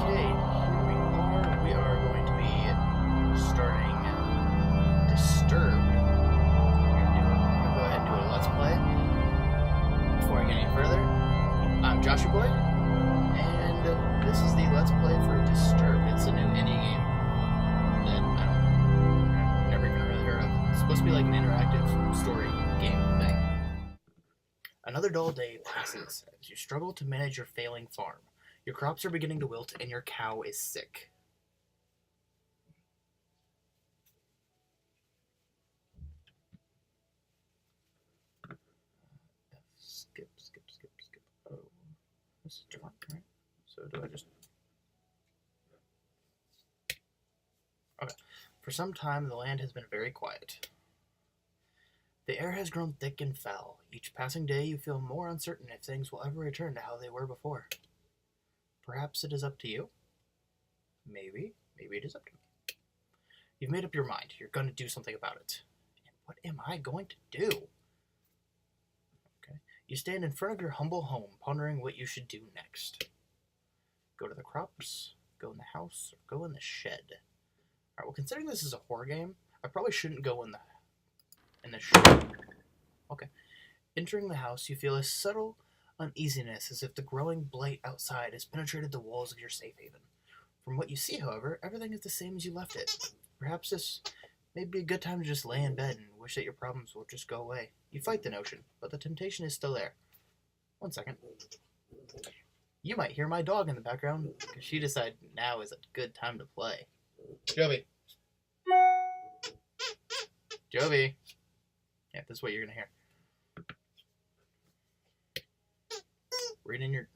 Okay, here we are. We are going to be starting Disturbed. I'm going to go ahead and do a Let's Play. Before I get any further, I'm Joshua Boy, and this is the Let's Play for Disturbed. It's a new indie game that I've never even really heard of. It's supposed to be like an interactive story game thing. Another dull day passes as you struggle to manage your failing farm. Your crops are beginning to wilt, and your cow is sick. Skip. Oh, this is different, right? So do I just... Okay. For some time, the land has been very quiet. The air has grown thick and foul. Each passing day, you feel more uncertain if things will ever return to how they were before. Perhaps it is up to you? Maybe it is up to me. You've made up your mind. You're going to do something about it. And what am I going to do? Okay. You stand in front of your humble home, pondering what you should do next. Go to the crops, go in the house, or go in the shed. Alright, well, considering this is a horror game, I probably shouldn't go in the shed. Okay. Entering the house, you feel a subtle uneasiness, as if the growing blight outside has penetrated the walls of your safe haven. From what you see, however, everything is the same as you left it. Perhaps this may be a good time to just lay in bed and wish that your problems will just go away. You fight the notion, but the temptation is still there. 1 second. You might hear my dog in the background, because she decided now is a good time to play. Jovi. Jovi. Yeah, this is what you're going to hear.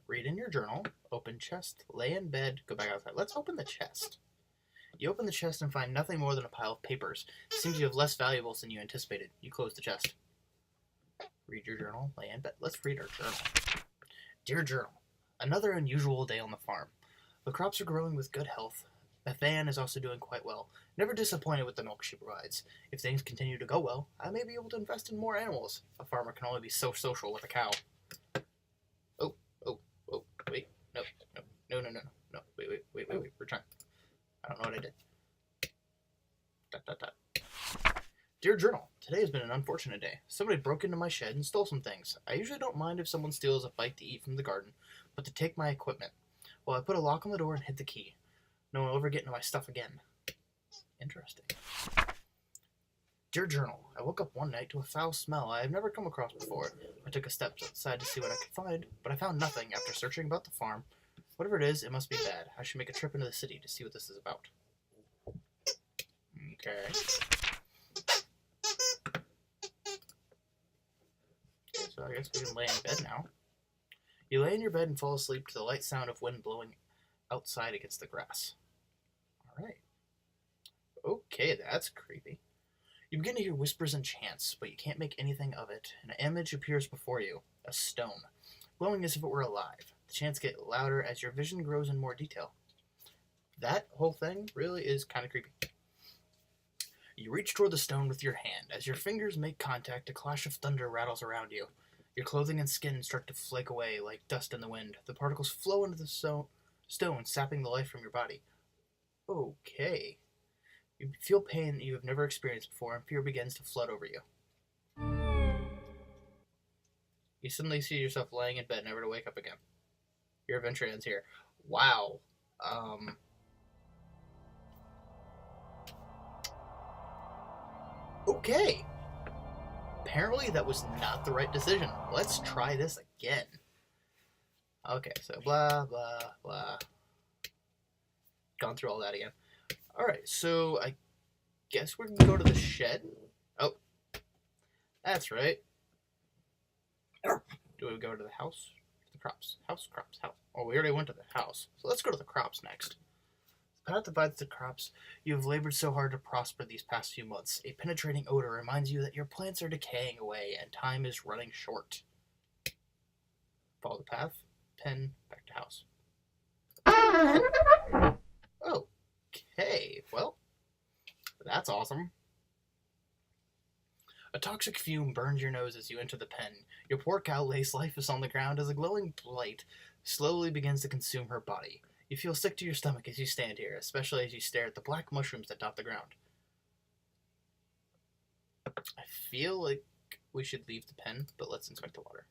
Read in your journal, open chest, lay in bed, go back outside. Let's open the chest. You open the chest and find nothing more than a pile of papers. It seems you have less valuables than you anticipated. You close the chest. Read your journal, lay in bed. Let's read our journal. Dear Journal, another unusual day on the farm. The crops are growing with good health. Beth Ann is also doing quite well. Never disappointed with the milk she provides. If things continue to go well, I may be able to invest in more animals. A farmer can only be so social with a cow. Oh, wait, no, wait, return. I don't know what I did. ... Dear Journal, today has been an unfortunate day. Somebody broke into my shed and stole some things. I usually don't mind if someone steals a bite to eat from the garden, but to take my equipment. Well, I put a lock on the door and hid the key. No one will ever get into my stuff again. Interesting. Dear Journal, I woke up one night to a foul smell I have never come across before. I took a step outside to see what I could find, but I found nothing after searching about the farm. Whatever it is, it must be bad. I should make a trip into the city to see what this is about. Okay. So I guess we can lay in bed now. You lay in your bed and fall asleep to the light sound of wind blowing outside against the grass. Alright. Okay, that's creepy. You begin to hear whispers and chants, but you can't make anything of it. An image appears before you, a stone, glowing as if it were alive. The chants get louder as your vision grows in more detail. That whole thing really is kind of creepy. You reach toward the stone with your hand. As your fingers make contact, a clash of thunder rattles around you. Your clothing and skin start to flake away like dust in the wind. The particles flow into the stone, sapping the life from your body. Okay. You feel pain that you have never experienced before, and fear begins to flood over you. You suddenly see yourself laying in bed, never to wake up again. Your adventure ends here. Wow. Okay. Apparently that was not the right decision. Let's try this again. Okay, so blah, blah, blah. Gone through all that again. Alright, so I guess we're going to go to the shed. Oh, that's right. Do we go to the house? The crops. House. Oh, we already went to the house. So let's go to the crops next. The path divides the crops. You have labored so hard to prosper these past few months. A penetrating odor reminds you that your plants are decaying away and time is running short. Follow the path. Pen. Back to house. Okay, well, that's awesome. A toxic fume burns your nose as you enter the pen. Your poor cow lays lifeless on the ground as a glowing blight slowly begins to consume her body. You feel sick to your stomach as you stand here, especially as you stare at the black mushrooms that dot the ground. I feel like we should leave the pen, but let's inspect the water.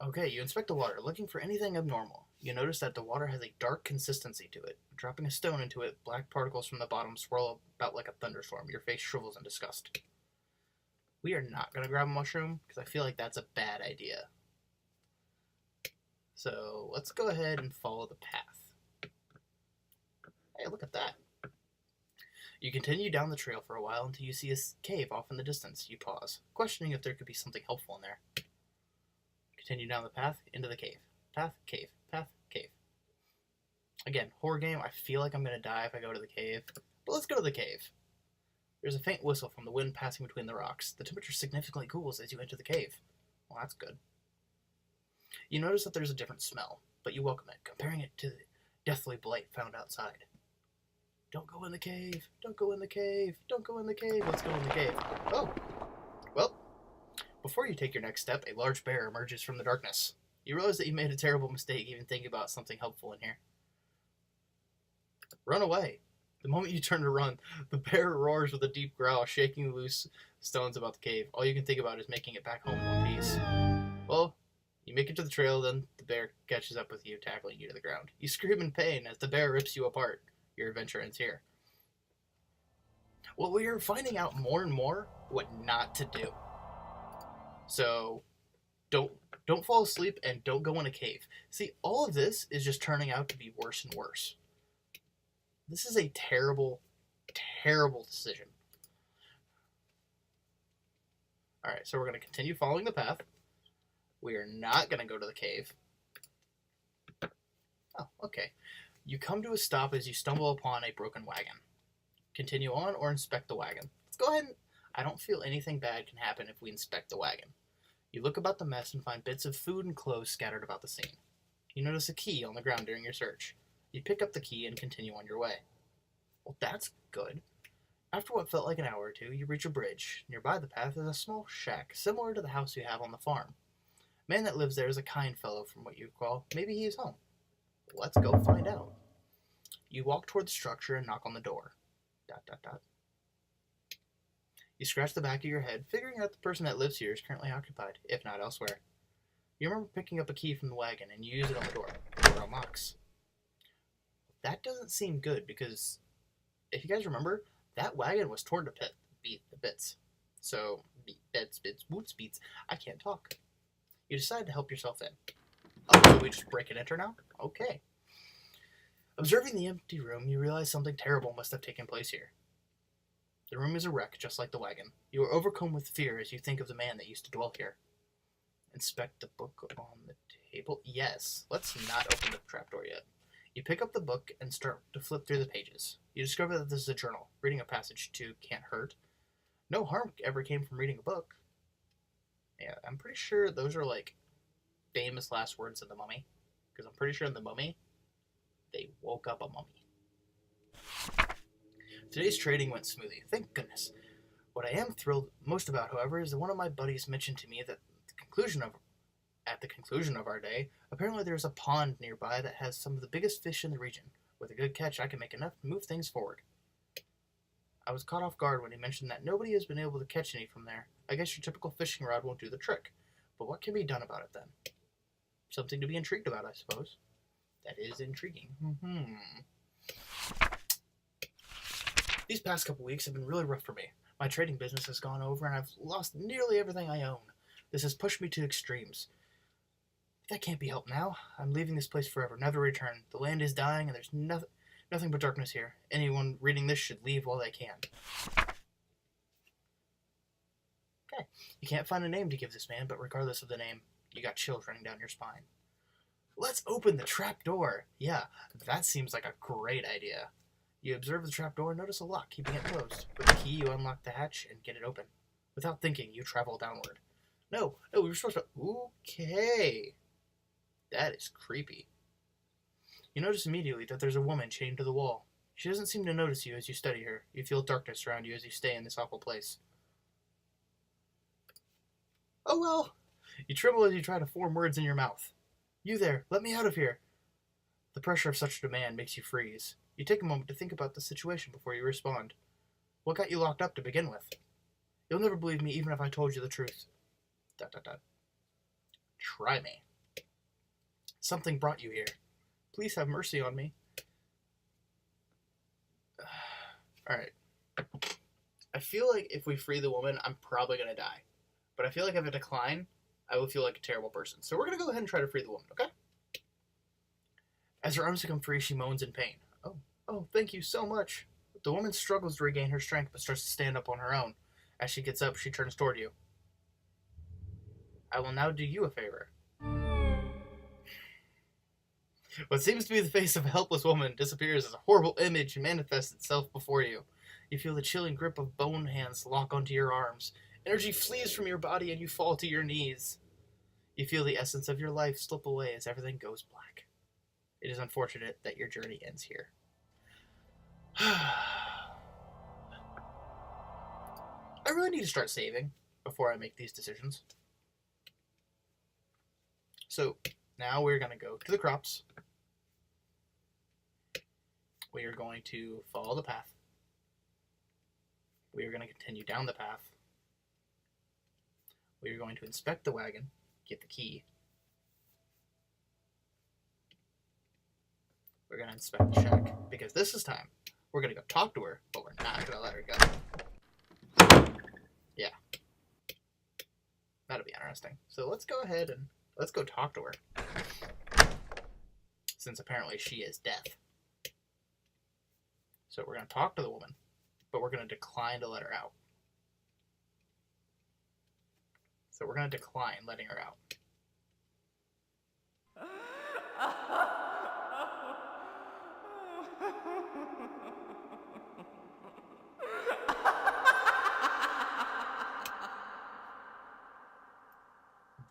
Okay, you inspect the water, looking for anything abnormal. You notice that the water has a dark consistency to it. Dropping a stone into it, black particles from the bottom swirl about like a thunderstorm. Your face shrivels in disgust. We are not going to grab a mushroom, because I feel like that's a bad idea. So, let's go ahead and follow the path. Hey, look at that. You continue down the trail for a while until you see a cave off in the distance. You pause, questioning if there could be something helpful in there. Continue down the path, into the cave. Path, cave, path, cave. Again, horror game, I feel like I'm going to die if I go to the cave. But let's go to the cave. There's a faint whistle from the wind passing between the rocks. The temperature significantly cools as you enter the cave. Well, that's good. You notice that there's a different smell, but you welcome it, comparing it to the deathly blight found outside. Don't go in the cave. Don't go in the cave. Don't go in the cave. Let's go in the cave. Oh. Well, before you take your next step, a large bear emerges from the darkness. You realize that you made a terrible mistake even thinking about something helpful in here. Run away. The moment you turn to run, the bear roars with a deep growl, shaking loose stones about the cave. All you can think about is making it back home in one piece. Well, you make it to the trail, then the bear catches up with you, tackling you to the ground. You scream in pain as the bear rips you apart. Your adventure ends here. Well, we are finding out more and more what not to do. So, don't fall asleep and don't go in a cave. See, all of this is just turning out to be worse and worse. This is a terrible, terrible decision. Alright, so we're going to continue following the path. We are not going to go to the cave. Oh, okay. You come to a stop as you stumble upon a broken wagon. Continue on or inspect the wagon. Let's go ahead and... I don't feel anything bad can happen if we inspect the wagon. You look about the mess and find bits of food and clothes scattered about the scene. You notice a key on the ground during your search. You pick up the key and continue on your way. Well, that's good. After what felt like an hour or two, you reach a bridge. Nearby the path is a small shack, similar to the house you have on the farm. The man that lives there is a kind fellow from what you recall. Maybe he is home. Let's go find out. You walk toward the structure and knock on the door. ... You scratch the back of your head, figuring out the person that lives here is currently occupied, if not elsewhere. You remember picking up a key from the wagon and you use it on the door. The door unlocks. That doesn't seem good because, if you guys remember, that wagon was torn to bits. So, bits, boots, beats. I can't talk. You decide to help yourself in. Oh, so we just break and enter now? Okay. Observing the empty room, you realize something terrible must have taken place here. The room is a wreck, just like the wagon. You are overcome with fear as you think of the man that used to dwell here. Inspect the book on the table. Yes. Let's not open the trapdoor yet. You pick up the book and start to flip through the pages. You discover that this is a journal. Reading a passage too can't hurt. No harm ever came from reading a book. Yeah, I'm pretty sure those are like famous last words of the Mummy. Because I'm pretty sure in the Mummy, they woke up a mummy. Today's trading went smoothly, thank goodness. What I am thrilled most about, however, is that one of my buddies mentioned to me that at the conclusion of our day, apparently there's a pond nearby that has some of the biggest fish in the region. With a good catch, I can make enough to move things forward. I was caught off guard when he mentioned that nobody has been able to catch any from there. I guess your typical fishing rod won't do the trick. But what can be done about it then? Something to be intrigued about, I suppose. That is intriguing. These past couple weeks have been really rough for me. My trading business has gone over and I've lost nearly everything I own. This has pushed me to extremes. That can't be helped now. I'm leaving this place forever, never to return. The land is dying and there's nothing but darkness here. Anyone reading this should leave while they can. Okay. You can't find a name to give this man, but regardless of the name, you got chills running down your spine. Let's open the trap door. Yeah, that seems like a great idea. You observe the trap door and notice a lock, keeping it closed. With the key, you unlock the hatch and get it open. Without thinking, you travel downward. No, we were supposed to... Okay. That is creepy. You notice immediately that there's a woman chained to the wall. She doesn't seem to notice you as you study her. You feel darkness around you as you stay in this awful place. Oh well. You tremble as you try to form words in your mouth. You there, let me out of here. The pressure of such a demand makes you freeze. You take a moment to think about the situation before you respond. What got you locked up to begin with? You'll never believe me even if I told you the truth. ... Try me. Something brought you here. Please have mercy on me. Alright. I feel like if we free the woman, I'm probably going to die. But I feel like if I decline, I will feel like a terrible person. So we're going to go ahead and try to free the woman, okay? As her arms become free, she moans in pain. Oh, thank you so much. The woman struggles to regain her strength, but starts to stand up on her own. As she gets up, she turns toward you. I will now do you a favor. What seems to be the face of a helpless woman disappears as a horrible image manifests itself before you. You feel the chilling grip of bone hands lock onto your arms. Energy flees from your body and you fall to your knees. You feel the essence of your life slip away as everything goes black. It is unfortunate that your journey ends here. I really need to start saving before I make these decisions. So now we're going to go to the crops. We are going to follow the path. We are going to continue down the path. We are going to inspect the wagon, get the key. We're going to inspect the shack, because this is time. We're going to go talk to her, but we're not going to let her go. Yeah. That'll be interesting. So let's go ahead and let's go talk to her. Since apparently she is deaf. So we're going to talk to the woman, but we're going to decline to let her out. So we're going to decline letting her out.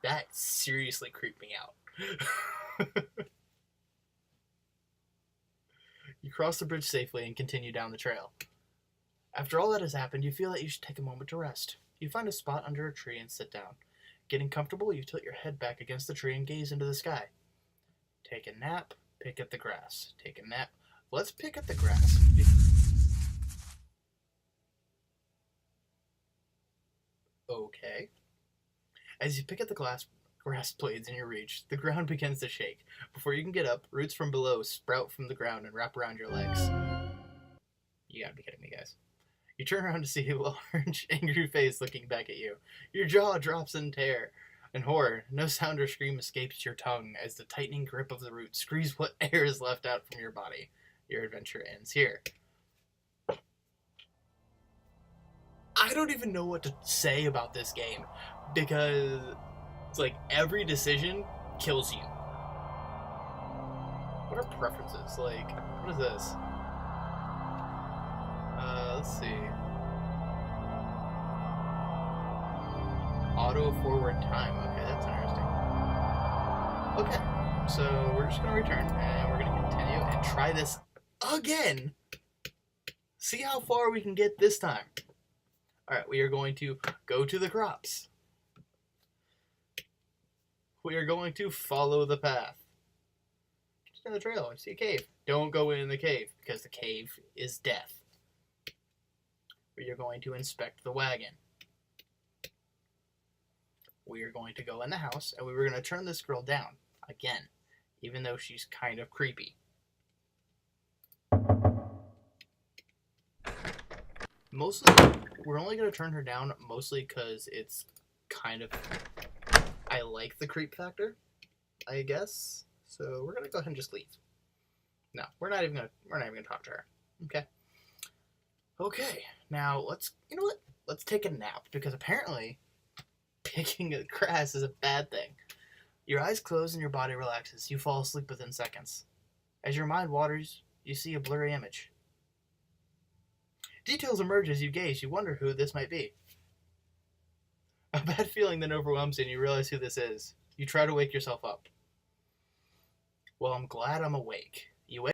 That seriously creeped me out. You cross the bridge safely and continue down the trail. After all that has happened, you feel that you should take a moment to rest. You find a spot under a tree and sit down. Getting comfortable, you tilt your head back against the tree and gaze into the sky. Take a nap, pick at the grass. Take a nap. Let's pick at the grass. Okay. As you pick at the grass blades in your reach, the ground begins to shake. Before you can get up, roots from below sprout from the ground and wrap around your legs. You gotta be kidding me, guys. You turn around to see a large, angry face looking back at you. Your jaw drops in terror and horror. No sound or scream escapes your tongue as the tightening grip of the roots squeezes what air is left out from your body. Your adventure ends here. I don't even know what to say about this game, because it's like every decision kills you. What are preferences? Like, what is this? Let's see. Auto forward time. Okay, that's interesting. Okay, so we're just going to return and we're going to continue and try this again. See how far we can get this time. Alright, we are going to go to the crops. We are going to follow the path. Just in the trail, I see a cave. Don't go in the cave, because the cave is death. We are going to inspect the wagon. We are going to go in the house, and we were going to turn this girl down, again, even though she's kind of creepy. Mostly, we're only going to turn her down, mostly because it's kind of, I like the creep factor, I guess. So we're going to go ahead and just leave. No, we're not even going to talk to her. Okay. Okay, now you know what? Let's take a nap, because apparently picking at grass is a bad thing. Your eyes close and your body relaxes. You fall asleep within seconds. As your mind waters, you see a blurry image. Details emerge as you gaze. You wonder who this might be. A bad feeling then overwhelms you and you realize who this is. You try to wake yourself up. Well, I'm glad I'm awake. You wake